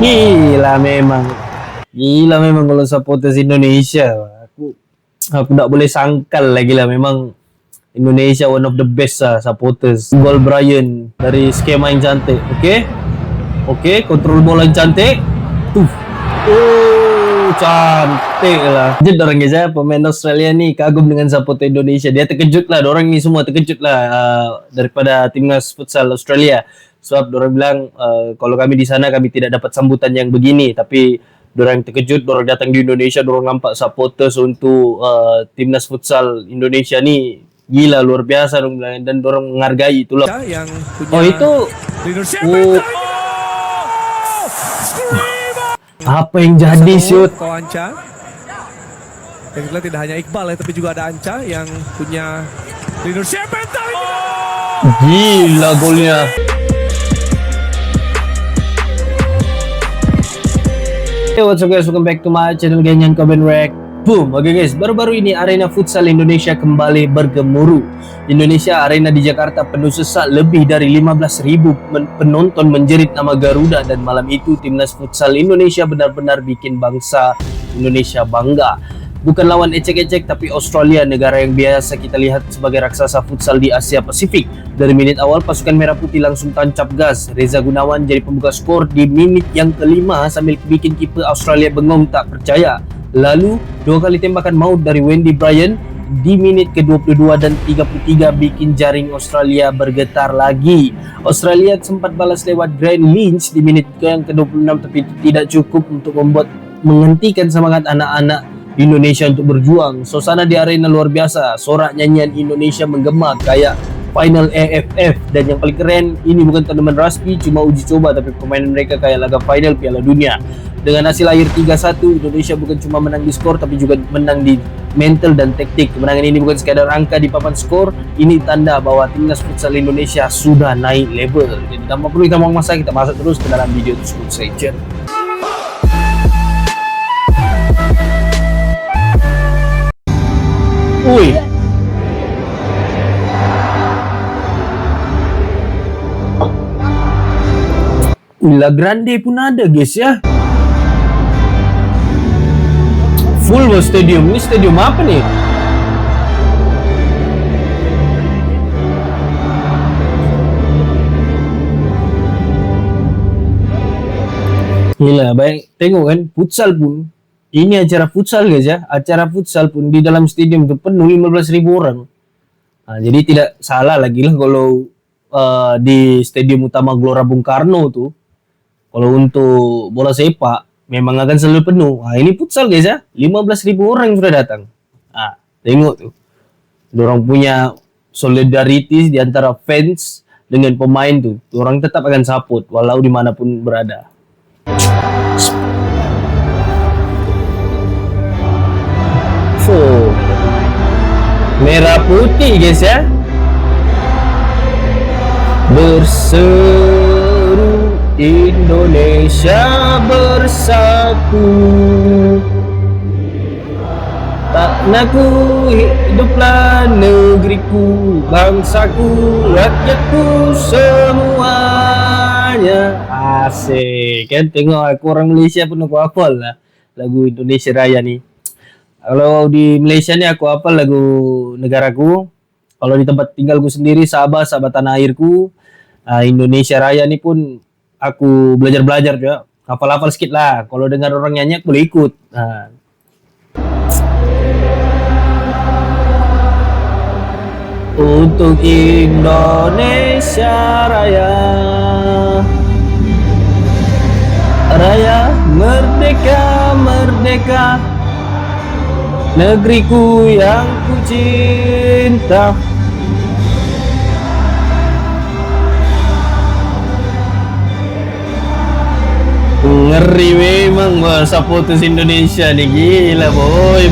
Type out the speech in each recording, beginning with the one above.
Gila memang. Gila memang kalau supporters Indonesia. Aku tak boleh sangkal lagi lah. Memang Indonesia one of the best lah supporters. Gol Brian dari skema yang cantik. Oke, kontrol bola yang cantik. Cantik lah. Jadi orang guys, pemain Australia ni kagum dengan supporter Indonesia. Dia terkejut lah. Orang ni semua terkejut lah daripada timnas futsal Australia. Sebab orang bilang kalau kami di sana kami tidak dapat sambutan yang begini. Tapi orang terkejut, orang datang di Indonesia, orang nampak supporters untuk timnas futsal Indonesia ni gila luar biasa dong, dan orang menghargai itulah. Yang punya itu apa yang jadi shoot Anca. Yang kita tidak hanya Iqbal ya, tapi juga ada Anca yang punya leadership mental. Gila golnya. Hey, what's up guys, welcome back to my channel Genyan Komen Rek. Boom, oke guys, baru-baru ini arena futsal Indonesia kembali bergemuruh. Indonesia Arena di Jakarta penuh sesak, lebih dari 15.000 penonton menjerit nama Garuda, dan malam itu timnas futsal Indonesia benar-benar bikin bangsa Indonesia bangga. Bukan lawan ecek-ecek, tapi Australia, negara yang biasa kita lihat sebagai raksasa futsal di Asia Pasifik. Dari menit awal pasukan merah putih langsung tancap gas. Reza Gunawan jadi pembuka skor di menit yang kelima sambil bikin kiper Australia bengong tak percaya. Lalu dua kali tembakan maut dari Wendy Bryan di menit ke-22 dan 33 bikin jaring Australia bergetar lagi. Australia sempat balas lewat Grant Lynch di menit yang ke-26, tapi itu tidak cukup untuk menghentikan semangat anak-anak Indonesia untuk berjuang. Suasana di arena luar biasa, sorak nyanyian Indonesia menggema kayak final AFF, dan yang paling keren ini bukan turnamen resmi cuma uji coba, tapi permainan mereka kayak laga final Piala Dunia. Dengan hasil akhir 3-1, Indonesia bukan cuma menang di skor tapi juga menang di mental dan taktik. Kemenangan ini bukan sekadar angka di papan skor, ini tanda bahwa timnas futsal Indonesia sudah naik level. Jadi tanpa perlu kita buang masa, kita masuk terus ke dalam video tersebut saja. Wih, La Grande pun ada guys ya. Full stadium. Ini stadium apa nih? Gila, baik. Tengok kan, futsal pun. Ini acara futsal guys ya. Acara futsal pun di dalam stadium itu penuh 15.000 orang. Nah, jadi tidak salah lagi lah kalau di stadium utama Gelora Bung Karno tuh, kalau untuk bola sepak memang akan selalu penuh. Nah, ini futsal guys ya. 15.000 orang sudah datang. Nah, tengok tuh. Orang punya solidaritas di antara fans dengan pemain tuh. Orang tetap akan support walau dimanapun berada. Merah putih guys ya. Berseru Indonesia bersatu, tak naku hiduplah negeriku, bangsaku, rakyatku semuanya. Asik kan, tengok aku orang Malaysia pun aku hafal lah lagu Indonesia Raya nih. Kalau di Malaysia nih aku hafal lagu negaraku. Kalau di tempat tinggalku sendiri Sabah, Sabah tanah airku, Indonesia Raya nih pun aku belajar juga, hafal-hafal sedikit lah. Kalau dengar orang nyanyi boleh ikut. Untuk Indonesia Raya, Raya merdeka, merdeka, negeriku yang ku cinta. Ngeri memang supporters Indonesia nih, gila boy.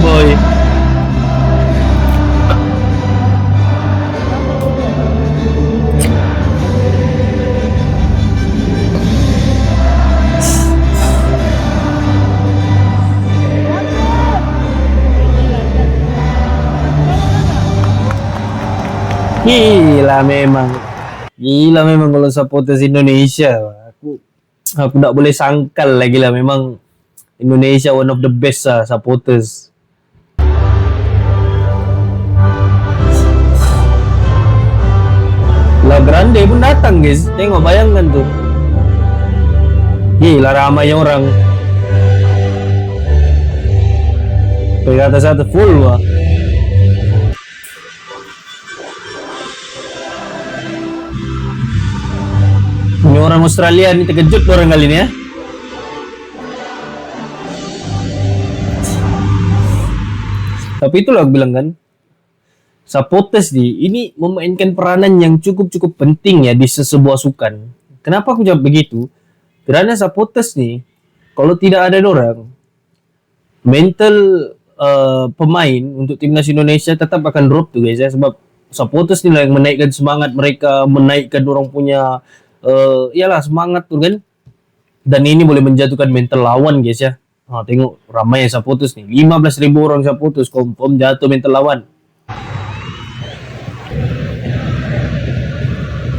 Gila memang kalau supporters Indonesia. aku tak boleh sangkal lagi lah, memang Indonesia one of the best lah supporters. La Grande pun datang guys, tengok bayangkan tuh. Gila ramainya orang. Pergi atas satu full wah. Ini orang Australia ni terkejut orang kali ni ya. Tapi itulah aku bilang kan, supporters ini memainkan peranan yang cukup penting ya di sebuah sukan. Kenapa aku jawab begitu? Kerana supporters ni, kalau tidak ada orang, mental pemain untuk timnas Indonesia tetap akan drop tuh guys ya. Sebab supporters ni lah yang menaikkan semangat mereka, menaikkan orang punya iyalah semangat tuh kan. Dan ini boleh menjatuhkan mental lawan guys ya. Tengok ramai supporters ni, 15,000 orang supporters, confirm jatuh mental lawan.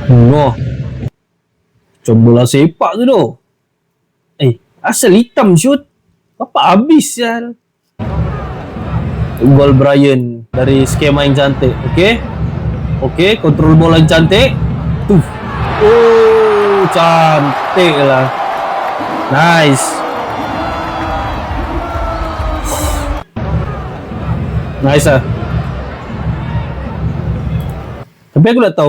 No. Coba bola sepak tu doh. Asal hitam shoot. Apa habis ya? Gol Brian dari skema yang cantik. Okey, kontrol bola yang cantik. Oh, cantik lah. Nice. Nice lah. Tapi aku tak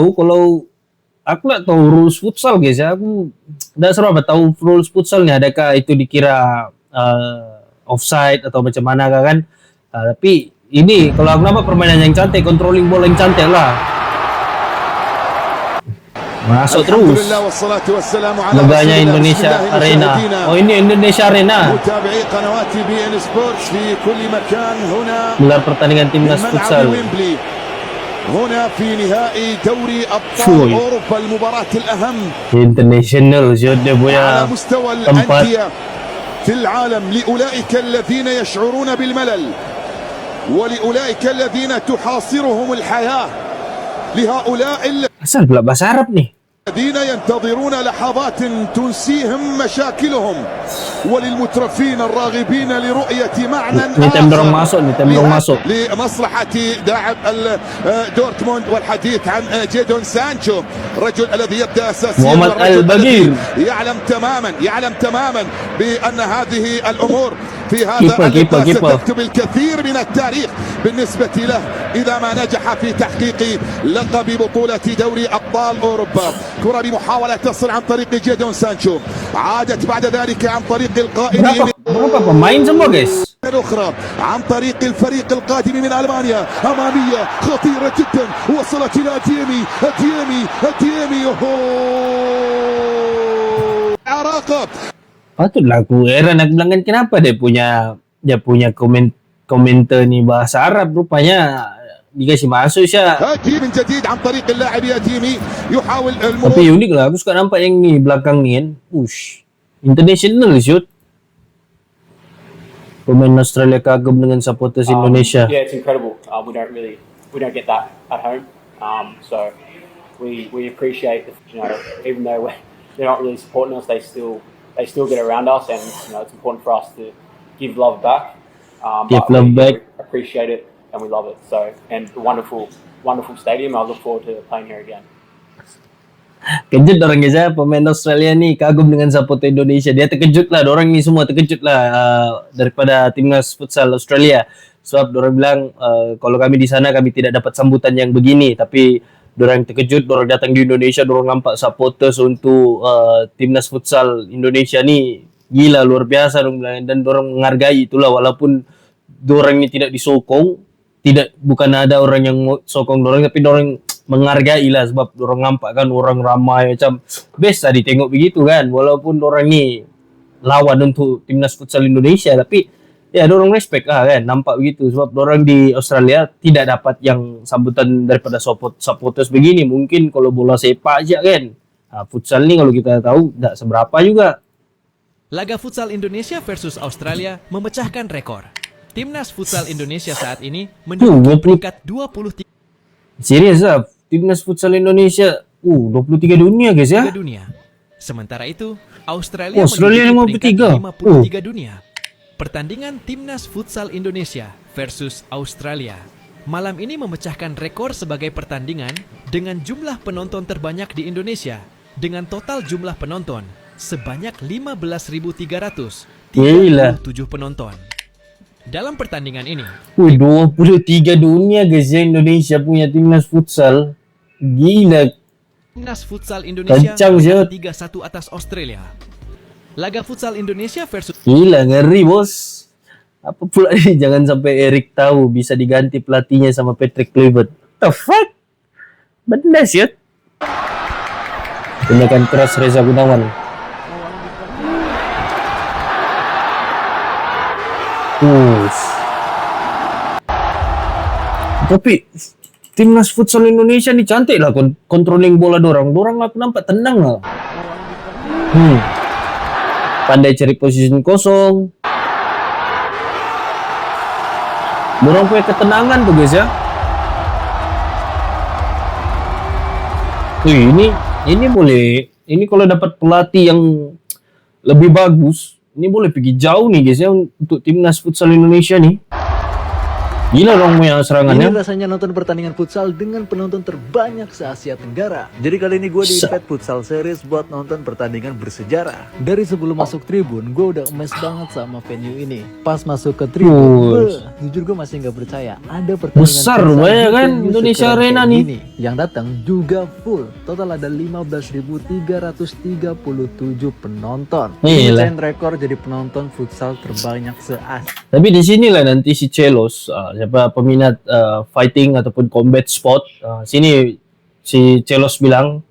tahu rules futsal guys ya. Aku tak serba tahu rules futsal ni, adakah itu dikira offside atau macam mana kan. Tapi ini kalau aku nampak permainan yang cantik, controlling bola yang cantik lah. Masuk terus. Loganya Indonesia Arena. Oh ini Indonesia Arena. Gelar pertandingan timnas futsal. هنا في نهائي دوري أبطال أوروبا المباراة الأهم international على مستوى الأندية في العالم، لأولئك الذين يشعرون بالملل ولأولئك الذين تحاصرهم الحياة، لهؤلاء asal pula bahasa Arab nih. الذين ينتظرون لحظات تنسيهم مشاكلهم، وللمترفين الراغبين لرؤية معنى masuk لمصلحة لاعب دورتموند، والحديث عن جيدون سانشو، رجل الذي يبدأ أساسيا، محمد البقير يعلم تماما بأن هذه الأمور في هذا اللقاء ستكتب الكثير من التاريخ بالنسبة له إذا ما نجح في تحقيق لقب بطولة دوري أبطال أوروبا. كرة بمحاولة تصل عن طريق جيدون سانشو، عادت بعد ذلك عن طريق القائم berapa pemain semua guys. الأخرى عن طريق الفريق القادم من ألمانيا، أمامية خطيرة جدا، وصلت إلى أديمي عراقة. Patutlah aku heran, aku bilang kan kenapa dia punya komentar ni bahasa Arab, rupanya dikasih masuk Syah. Tapi unik lah, aku suka nampak yang ni belakang ni kan. International shoot. Pemain Australia kagum dengan supporters Indonesia. Yeah, it's incredible. We don't get that at home. So we appreciate even though they're not really supporting us, they still get around us, and it's important for us to give love back. Give love back. Appreciate it, and we love it. So, and wonderful stadium. I look forward to playing here again. Kejut orang guys ya, pemain Australia ni kagum dengan supporter Indonesia. Dia terkejut lah, orang ni semua terkejut lah daripada timnas futsal Australia. Sebab orang bilang kalau kami di sana kami tidak dapat sambutan yang begini, tapi dorang terkejut, dorang datang di Indonesia, dorang nampak supporters untuk timnas futsal Indonesia ni gila luar biasa dorang bilang, dan dorang menghargai itulah, walaupun dorang ni tidak disokong, bukan ada orang yang sokong dorang, tapi dorang menghargai lah, sebab dorang nampak kan orang ramai macam best lah ditengok begitu kan, walaupun dorang ni lawan untuk timnas futsal Indonesia, tapi ya dorang respect lah kan, nampak begitu. Sebab dorang di Australia tidak dapat yang sambutan daripada supporters begini. Mungkin kalau bola sepak aja kan, futsal ni kalau kita tahu tak seberapa juga. Laga futsal Indonesia versus Australia memecahkan rekor. Timnas futsal Indonesia saat ini menduduki peringkat 23 serius lah, timnas futsal Indonesia 23 dunia guys ya. dunia. Sementara itu, Australia, Australia menduduki 53. peringkat 53 dunia. Pertandingan Timnas Futsal Indonesia versus Australia malam ini memecahkan rekor sebagai pertandingan dengan jumlah penonton terbanyak di Indonesia dengan total jumlah penonton sebanyak 15.337 penonton. Dalam pertandingan ini, 23 dunia guys ya Indonesia punya timnas futsal. Gila. Timnas Futsal Indonesia Kencang, Zat. 3-1 atas Australia. Laga Futsal Indonesia versus Gila, ngeri bos. Apa pula ini? Jangan sampai Eric tahu bisa diganti pelatihnya sama Patrick Kluivert. The fuck? Benda sih. Tindakan keras Reza Gunawan. Tapi timnas futsal Indonesia nih cantik lah controlling bola dorang. Dorang nampak tenang lah. Pandai cari posisi kosong. Dorang punya ketenangan tuh guys ya. Ini boleh. Ini kalau dapat pelatih yang lebih bagus, ini boleh pergi jauh nih guys ya untuk timnas futsal Indonesia nih. Gila dong punya serangannya. Ini rasanya nonton pertandingan futsal dengan penonton terbanyak se-Asia Tenggara. Jadi kali ini gue di-invite Futsal Series buat nonton pertandingan bersejarah. Dari sebelum masuk tribun, gue udah emes banget sama venue ini. Pas masuk ke tribun, jujur gue masih nggak percaya ada pertandingan besar futsal banget di kan venue Indonesia sekeren Arena kayak nih. gini. Yang datang juga full. Total ada 15.337 penonton. Ini Gila. ngecain rekor jadi penonton futsal terbanyak se-Asia. Tapi di sinilah nanti si Celos, siapa peminat fighting ataupun combat sport, sini si Celos bilang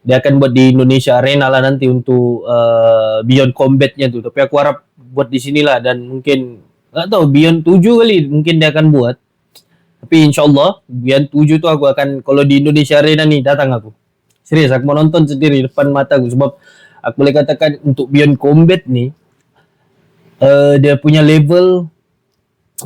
dia akan buat di Indonesia Arena lah nanti untuk Beyond Combatnya tuh. Tapi aku harap buat di sinilah dan mungkin nggak tahu Beyond 7 kali mungkin dia akan buat. Tapi insyaallah Beyond 7 tuh aku akan kalau di Indonesia Arena nih datang aku. Serius aku mau nonton sendiri depan mataku sebab aku boleh katakan untuk Beyond Combat nih dia punya level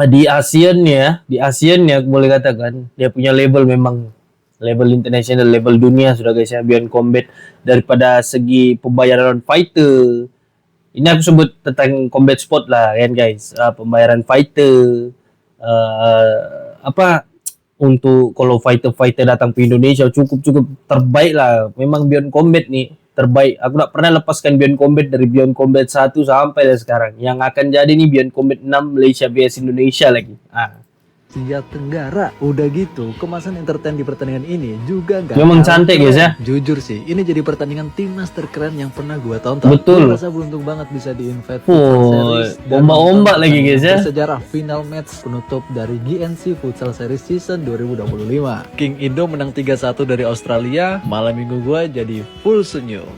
di ASEAN ya aku boleh katakan dia punya level memang level international, level dunia sudah guys ya Beyond Combat daripada segi pembayaran fighter. Ini aku sebut tentang combat sport lah kan guys, pembayaran fighter untuk kalau fighter datang ke Indonesia cukup terbaik lah. Memang Beyond Combat nih terbaik. Aku tak pernah lepaskan Beyond Combat dari Beyond Combat 1 sampai sekarang. Yang akan jadi nih Beyond Combat 6 Malaysia vs Indonesia lagi. Asia Tenggara. Udah gitu, kemasan entertain di pertandingan ini juga gak memang kalah cantik keren. guys ya. Jujur sih, ini jadi pertandingan timnas terkeren yang pernah gua tonton. Betul. Gua rasa beruntung banget bisa di-invite Ombak-ombak lagi guys ya. Sejarah final match penutup dari GNC Futsal Series Season 2025. King Indo menang 3-1 dari Australia. Malam minggu gua jadi full senyum.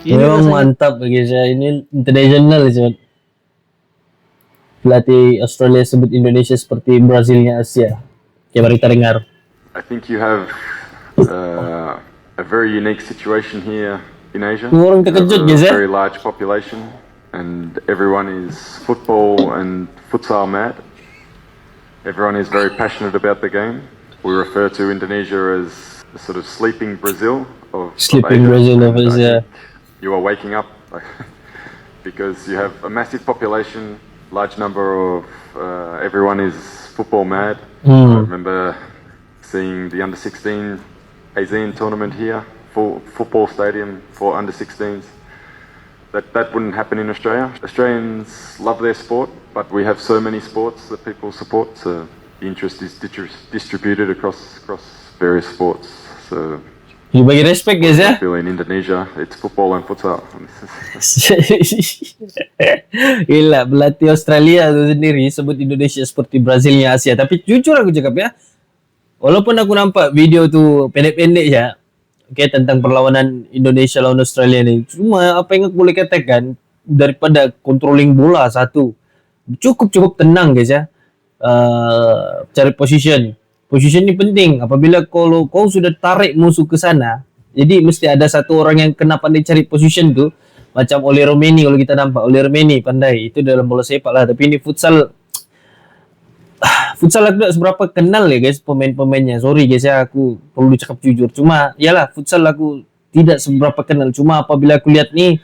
Memang mantap guys ya. Ini international sih. Pelatih Australia sebut Indonesia seperti Brazilnya Asia. Kayak mari kita dengar. I think you have a very unique situation here in Asia. Orang You have terkejut a guys ya. very large population, and everyone is football and futsal mad. Everyone is very passionate about the game. We refer to Indonesia as the sort of sleeping Brazil of Sleeping Asia. Brazil of And I Asia. think you are waking up because you have a massive population. Large number of everyone is football mad. I remember seeing the under-16 ASEAN tournament here, full football stadium for under-16s. That wouldn't happen in Australia. Australians love their sport, but we have so many sports that people support. So the interest is distributed across various sports. So Bagi respect guys ya. I feel in Indonesia, it's football and futsal. Gila, pelatih Australia itu sendiri sebut Indonesia seperti Brazilnya Asia. Tapi jujur aku cakap ya, walaupun aku nampak video tuh pendek-pendek ya, tentang perlawanan Indonesia lawan Australia nih, cuma apa yang aku boleh katakan daripada controlling bola satu, cukup tenang guys ya. Cari position ini penting. Apabila kalau kau sudah tarik musuh ke sana, jadi mesti ada satu orang yang kena pandai cari position tuh. Macam Oli Romeni kalau kita nampak. Oli Romeni pandai. Itu dalam bola sepak lah. Tapi ini futsal aku tak seberapa kenal ya guys pemain-pemainnya. Sorry guys ya, aku perlu cakap jujur. Cuma yalah futsal aku tidak seberapa kenal. Cuma apabila aku lihat nih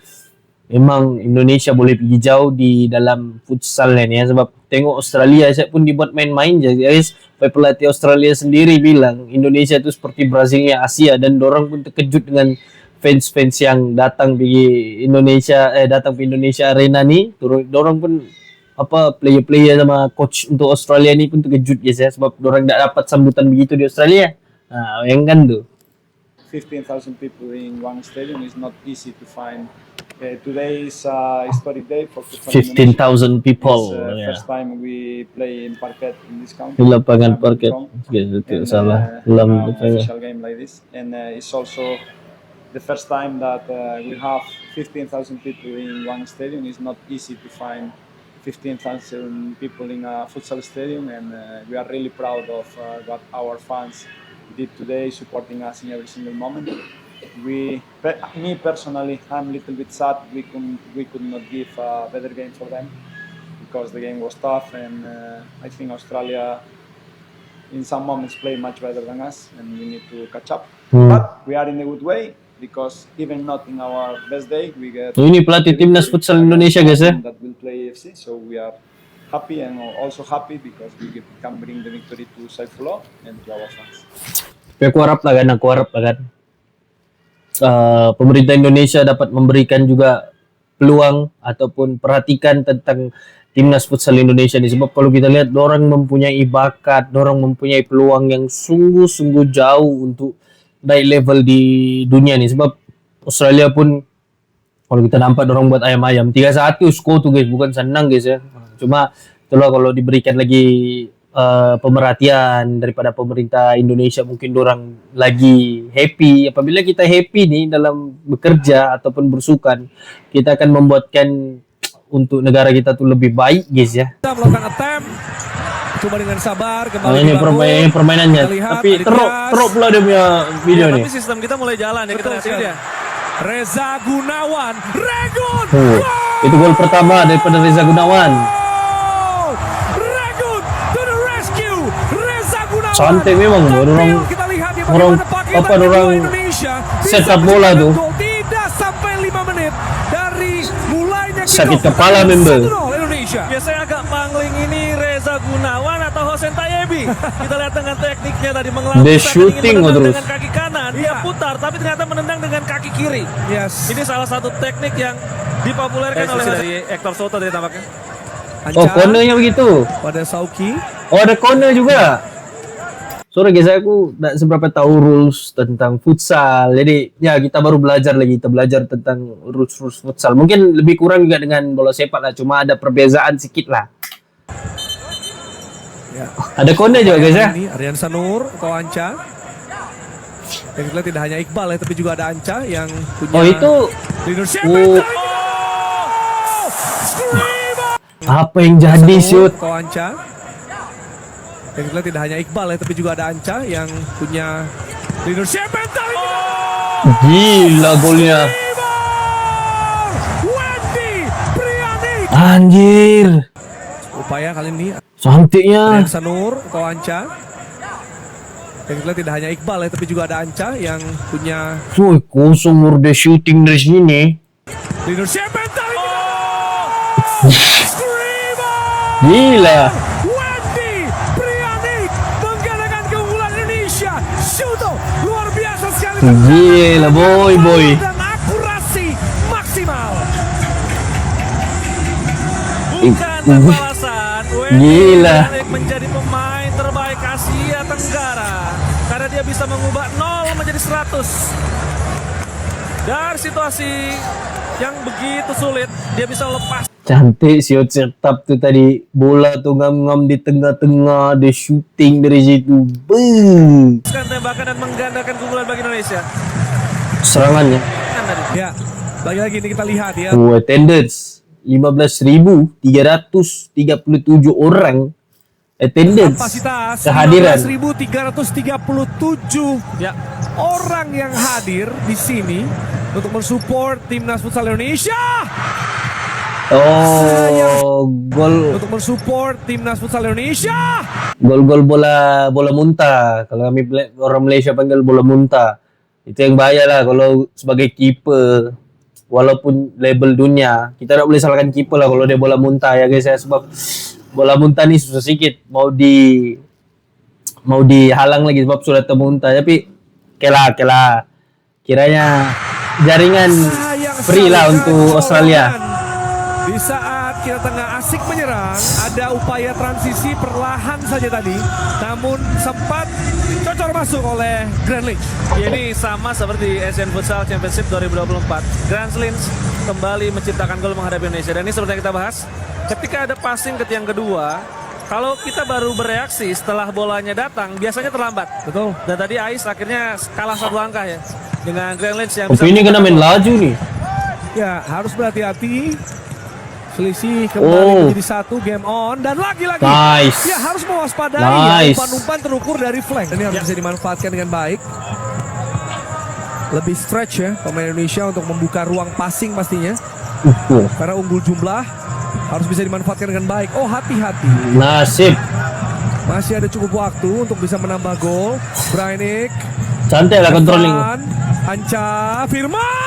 memang Indonesia boleh pergi jauh di dalam futsal ni ya, sebab tengok Australia saya pun dibuat main-main je guys. Pelatih Australia sendiri bilang Indonesia itu seperti Brazilnya Asia, dan dorang pun terkejut dengan fans-fans yang datang pergi Indonesia datang ke Indonesia Arena ni. Dorang pun player-player sama coach untuk Australia ni pun terkejut guys ya, sebab dorang tak dapat sambutan begitu di Australia. Bayangkan tu. 15,000 people in one stadium is not easy to find. Today is a historic day for futsal 15,000 people. It's Yeah. first time we play in parquet in this country. Di lapangan I'm parket. from. Tidak And, salah. Dalam official game like this, and it's also the first time that we have 15,000 people in one stadium. It's not easy to find 15,000 people in a futsal stadium, and we are really proud of what our fans did today, supporting us in every single moment. Me personally, I'm a little bit sad we could not give a better game for them, because the game was tough, and I think Australia in some moments play much better than us, and we need to catch up. But we are in a good way, because even not in our best day, we get Ini pelatih timnas futsal Indonesia guys ya. that will play AFC, so we are happy, and also happy because we can bring the victory to Saifullah and to our fans. Aku harap lah kan. Pemerintah Indonesia dapat memberikan juga peluang ataupun perhatikan tentang timnas futsal Indonesia ni, sebab kalau kita lihat dorang mempunyai bakat, dorang mempunyai peluang yang sungguh-sungguh jauh untuk naik level di dunia ni. Sebab Australia pun kalau kita nampak dorang buat ayam-ayam 3-1 skor tu guys, bukan senang guys ya. Cuma itulah, kalau diberikan lagi pemerhatian daripada pemerintah Indonesia, mungkin dorang lagi happy. Apabila kita happy nih dalam bekerja ataupun bersukan, kita akan membuatkan untuk negara kita tuh lebih baik guys ya. Kita melakukan attempt, coba dengan sabar kembali Ini dibangun. permainannya, Kita lihat, tapi Adi teruk Keras. pula dia punya video Ya, nih. tapi sistem kita mulai jalan ya, kita Betul lihat sini sekali. dia. Reza Gunawan, Regun. Itu gol pertama daripada Reza Gunawan. Regun to the rescue. Reza Gunawan. Cantik memang orang Kita lihat dia orang bagaimana paketan orang kedua Indonesia set bisa up bola menciptakan tuh. gol. Tidak sampai 5 menit dari mulainya Sakit kick-off. kepala, member. 1-0 Indonesia. Biasanya agak pangling ini Reza Gunawan atau Hosen Tayebi. Kita lihat dengan tekniknya tadi mengelak. They shooting terus. Dengan kaki kanan, dia putar tapi ternyata menendang dengan kaki kiri. Yes. Ini salah satu teknik yang dipopulerkan oleh dari Hector Soto dari tampaknya. Anca Cornernya begitu. pada Sauki. Ada corner juga. Sorry guys, aku tak seberapa tahu rules tentang futsal. Jadi ya kita baru belajar lagi. Kita belajar tentang rules futsal. Mungkin lebih kurang juga dengan bola sepak lah. Cuma ada perbezaan sedikit lah. Ya. Ada corner juga guys ya. Ini Aryan Sanur atau Anca. Yang kita lihat tidak hanya Iqbal ya, tapi juga ada Anca yang punya Oh itu leadership. Oh. Apa yang jadi shoot? Atau Anca. Yang kita lihat tidak hanya Iqbal ya, tapi juga ada Anca yang punya leadership mental. Gila golnya. Wendy Prianik. Anjir. Upaya kali ini Cantiknya. Aryan Sanur atau Anca. Yang kita lihat tidak hanya Iqbal ya, tapi juga ada Anca yang punya Woi, kosong murder shooting dari sini. leadership mental. Gila. Wendy Prianik menggandakan keunggulan Indonesia. Shuto luar biasa sekali. Gila boy. Dan akurasi maksimal. Ih, Bukan tanpa alasan, Wendy Gila. Prianik menjadi pemain terbaik Asia Tenggara karena dia bisa mengubah 0 menjadi 100. Dari situasi yang begitu sulit, dia bisa lepas. Cantik shot setup tuh tadi. Bola tuh ngam-ngam di tengah-tengah. Dia shooting dari situ. Beuh. Tembakan dan menggandakan keunggulan bagi Indonesia. Serangannya. Ya, lagi-lagi ini kita lihat ya. Attendance 15.337 orang. Attendance. Kapasitas Kehadiran. 15.337 Ya, orang yang hadir di sini untuk mensupport timnas futsal Indonesia. Oh, gol Untuk mensupport timnas futsal Indonesia. gol bola muntah. Kalau kami orang Malaysia panggil bola muntah. Itu yang bahaya lah kalau sebagai kiper. walaupun label dunia. Kita tidak boleh salahkan kiper lah kalau dia bola muntah ya guys ya, sebab bola muntah nih susah sedikit mau dihalang lagi sebab sudah termuntah. Tapi kela kiranya jaringan free lah untuk Australia. Di saat kita tengah asik menyerang, ada upaya transisi perlahan saja tadi, namun sempat cocor masuk oleh Grant Lynch. Ini sama seperti Asian Futsal Championship 2024. Grant Lynch kembali menciptakan gol menghadapi Indonesia. Dan ini seperti yang kita bahas, ketika ada passing ke tiang kedua, kalau kita baru bereaksi setelah bolanya datang, biasanya terlambat. Betul. Dan tadi Ais akhirnya kalah 1 langkah ya dengan Grant Lynch yang Tapi ini kena main laju nih. Ya, harus berhati-hati. Selisih kembali menjadi 1, game on, dan lagi-lagi Nice. ya harus mewaspadai Nice. ya, umpan-umpan terukur dari flank. Ini harus bisa dimanfaatkan dengan baik. Lebih stretch ya pemain Indonesia untuk membuka ruang passing pastinya. Karena unggul jumlah, harus bisa dimanfaatkan dengan baik. Oh, hati-hati. Nasib. Masih ada cukup waktu untuk bisa menambah gol. Brainik. Cantik lah controlling. Anca Firman.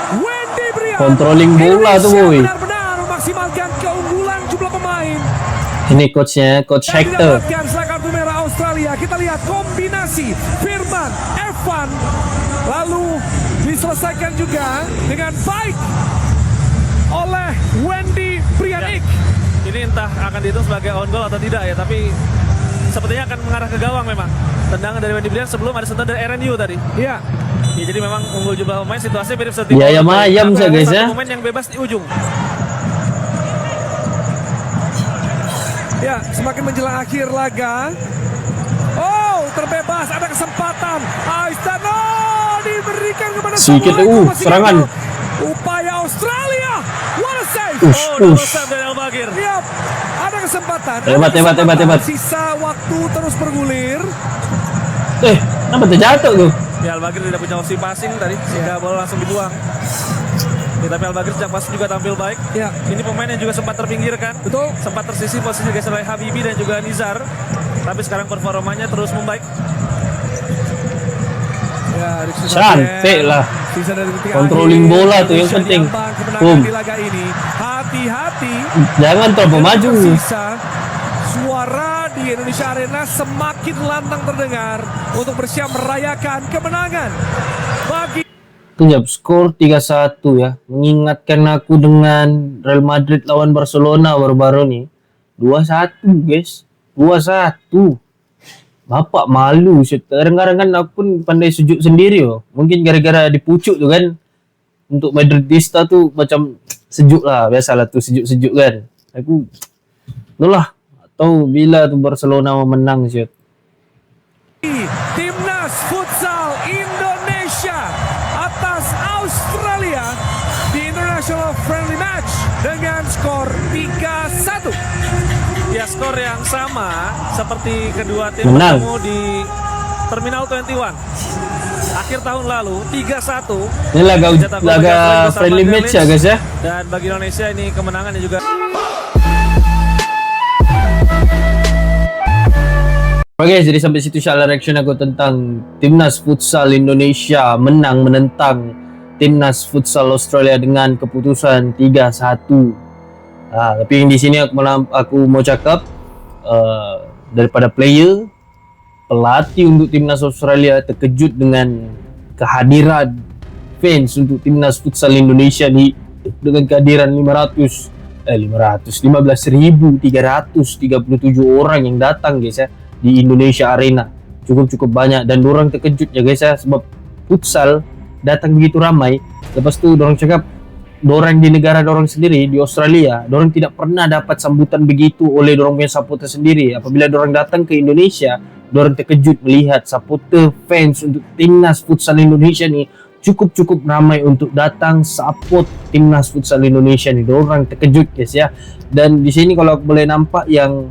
Wendy Brian. Controlling bola tuh boy. Benar-benar memaksimalkan keunggulan jumlah pemain. Ini coachnya, Coach Hector. Dapatkan kartu merah Australia. Kita lihat kombinasi Firman, Evan, lalu diselesaikan juga dengan baik oleh Wendy Brianik. ini entah akan dihitung sebagai on goal atau tidak ya, tapi sepertinya akan mengarah ke gawang memang. Tendangan dari Wendy Brian sebelum ada sentuhan dari RNU tadi. Iya. Ya, jadi memang unggul jumlah pemain, situasinya mirip seperti Ya ayam sih guys ya. pemain yang bebas di ujung. Ya, semakin menjelang akhir laga. Oh, terbebas, ada kesempatan. Aistano diberikan kepada sedikit serangan. Upaya Australia. What a save. Double save dari Al-Bagir. Yap, ada kesempatan. Hebat. Sisa waktu terus bergulir. Kenapa terjatuh tuh? Ya, Al-Bagir tidak punya opsi passing tadi, sehingga bola langsung dibuang. Ya, tapi Al-Bagir sejak pas juga tampil baik. Ya. Ini pemain yang juga sempat terpinggirkan. Betul. Sempat tersisih posisi geser oleh Habibi dan juga Nizar. Tapi sekarang performanya terus membaik. Ya, cantik lah. Controlling bola tuh yang penting. Boom. Di laga ini. Hati-hati. Jangan terlalu maju. Suara di Indonesia Arena semakin lantang terdengar untuk bersiap merayakan kemenangan bagi Kejap skor 3-1 ya. Mengingatkan aku dengan Real Madrid lawan Barcelona baru-baru nih. 2-1 guys. 2-1. Bapak malu. Kadang-kadang kan aku pun pandai sujud sendiri loh. Mungkin gara-gara dipucuk tuh kan. Untuk Madridista tuh macam sejuk lah. Biasalah tuh sejuk-sejuk kan. Aku itulah. Atau bila tuh Barcelona menang sih. Timnas Futsal Indonesia atas Australia di International Friendly Match dengan skor 3-1. Ya, skor yang sama seperti kedua tim menang bertemu di Terminal 21 akhir tahun lalu, 3-1. Ini laga friendly match ya guys ya. Dan bagi Indonesia ini kemenangan yang juga. Oke guys, jadi sampai situ insyaAllah reaction aku tentang Timnas Futsal Indonesia menentang Timnas Futsal Australia dengan keputusan 3-1. Tapi yang di sini aku mau cakap daripada player, pelatih untuk Timnas Australia terkejut dengan kehadiran fans untuk Timnas Futsal Indonesia nih, dengan kehadiran 15.337 orang yang datang guys ya di Indonesia Arena. Cukup banyak dan dorang terkejut ya guys ya, sebab futsal datang begitu ramai. Lepas tu dorang cakap dorang di negara dorang sendiri di Australia, dorang tidak pernah dapat sambutan begitu oleh dorang punya supporter sendiri. Apabila dorang datang ke Indonesia, dorang terkejut melihat supporter fans untuk Timnas Futsal Indonesia nih cukup ramai untuk datang support Timnas Futsal Indonesia nih. Dorang terkejut guys ya. Dan di sini kalau boleh nampak yang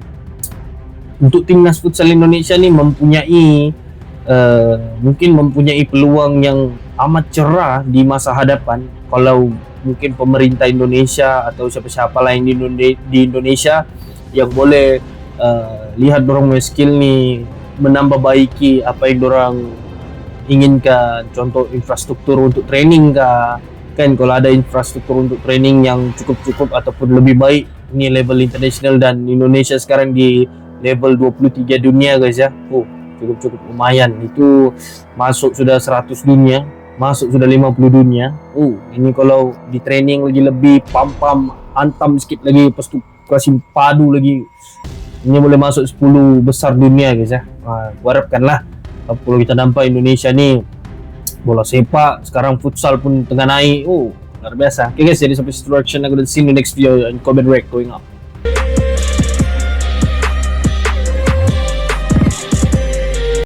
untuk Timnas Futsal Indonesia nih mungkin mempunyai peluang yang amat cerah di masa hadapan. Kalau mungkin pemerintah Indonesia atau siapa-siapa lain di Indonesia yang boleh lihat dorang punya skill nih, menambah baiki apa yang dorang inginkan, contoh infrastruktur untuk training kah, kan kalau ada infrastruktur untuk training yang cukup ataupun lebih baik, ini level internasional dan Indonesia sekarang di level 23 dunia guys ya. Cukup lumayan, itu masuk sudah 100 dunia, masuk sudah 50 dunia. Ini kalau di training lagi lebih pam hantam sedikit lagi, lepas tu kasih padu lagi, ini boleh masuk 10 besar dunia guys ya. Harapkanlah kalau kita nampak Indonesia ni bola sepak, sekarang futsal pun tengah naik. Luar biasa. Okay guys, jadi sampai situ reaction aku, dan see you in the next video and comment rec going up.